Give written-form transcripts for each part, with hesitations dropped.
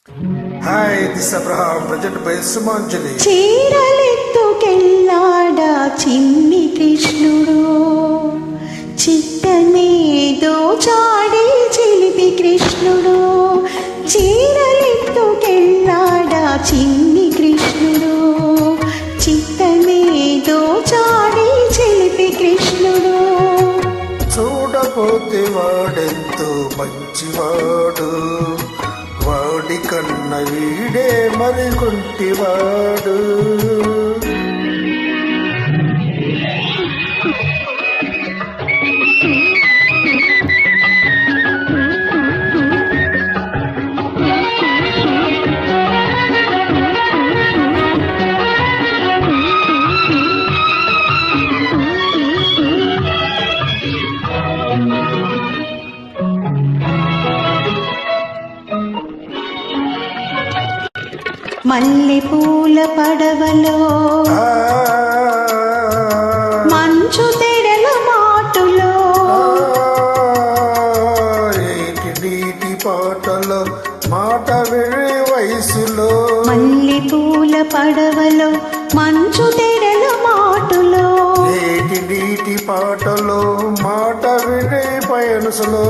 Hi, this is Abraham, presented by Sumanjali. చీరలెత్తుకెళ్ళాడా చిన్ని కృష్ణుడు, చిత్తమేదో చాడే చిలిపి కృష్ణుడు. చీరలెత్తుకెళ్ళాడా చిన్ని కృష్ణుడు, చిత్తమేదో చాడే చిలిపి కృష్ణుడు. చూడపోతే వాడెంతో మంచివాడు, వాడి కన్న వీడే మరి కొంటివాడు. మల్లె పూల పడవలో మంచు తెరల మాటులో, నీటి పాటలో మాట వినే వయసులో. మల్లె పూల పడవలో మంచు తెరల మాటులో, నీటి పాటలో మాట వినే పయనసులో.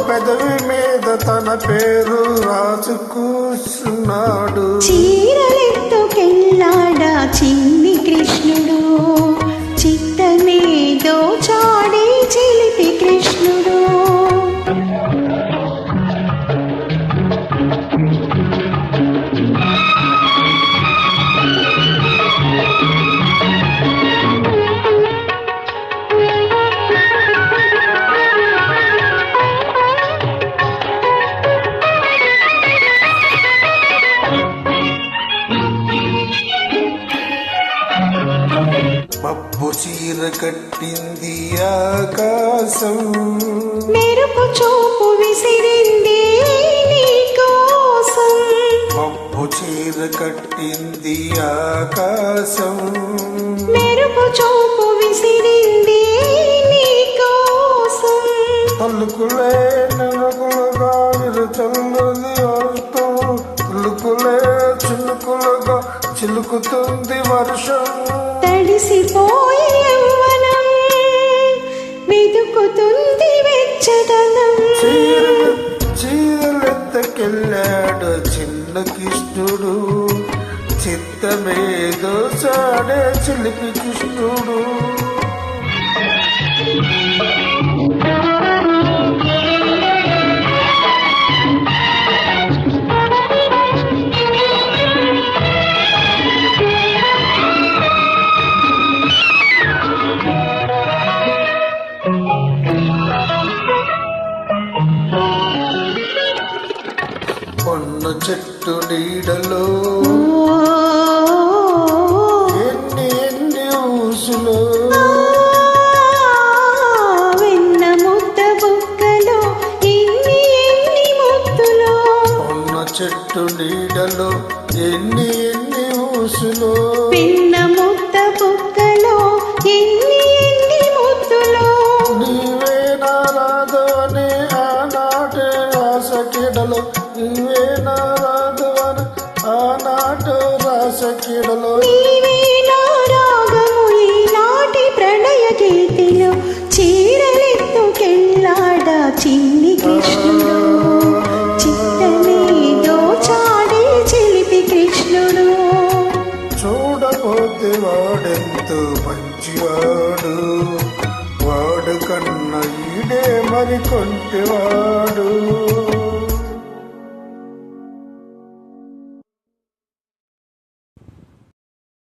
పెదవి మీద తన పేరు రాసు కూర్చున్నాడు. చీరలెత్తుకెళ్ళాడా చిన్ని కృష్ణుడు, చిత్తమేదో చాడే చిలిపి కృష్ణుడు. మబ్బు చీర కట్టింది ఆకాశం, మెరుపు చూపు విసిరింది నీకోసం. మబ్బు చీర కట్టింది ఆకాశం, మెరుపు చూపు విసిరింది నీకోసం. పలుకులే నెలకులుగా విరుచల్లుది వర్షం, పలుకులే చిలుకులుగా చిలుకుతుంది వర్షం. తడిసిపోయే యవ్వనం వెతుకుతుంది వెచ్చదనం. చీరలెత్తకెళ్ళాడు చిన్న కృష్ణుడు, చిత్తమేదో చాడే చిలిపి కృష్ణుడు. పొన్న చెట్టు నీడలో ఎన్ని ఎన్ని ఊసులో, వెన్న ముద్ద బుక్కలో ఎన్ని ఎన్ని ముద్దులో. పొన్న చెట్టు నీడలో ఎన్ని ఎన్ని ఊసులో, వెన్న ముద్ద బుక్కలో ఎన్ని ఎన్ని ముద్దులో. నీవే నారాదు అని ఆనాటే రాసకిడలో, నీవే నారాదు అని ఆనాటు రాసకిడలో. నీవే నా రాగము ఈనాటి ప్రణయ గీతిలో. చీరలెత్తుకెళ్ళాడా చిన్ని కృష్ణుడు, చిత్తమేదో చాడే చిలిపి కృష్ణుడు. చూడపోతే వాడెంతో మంచివాడు, వాడు కన్న ఈడే మరి కొంటివాడు.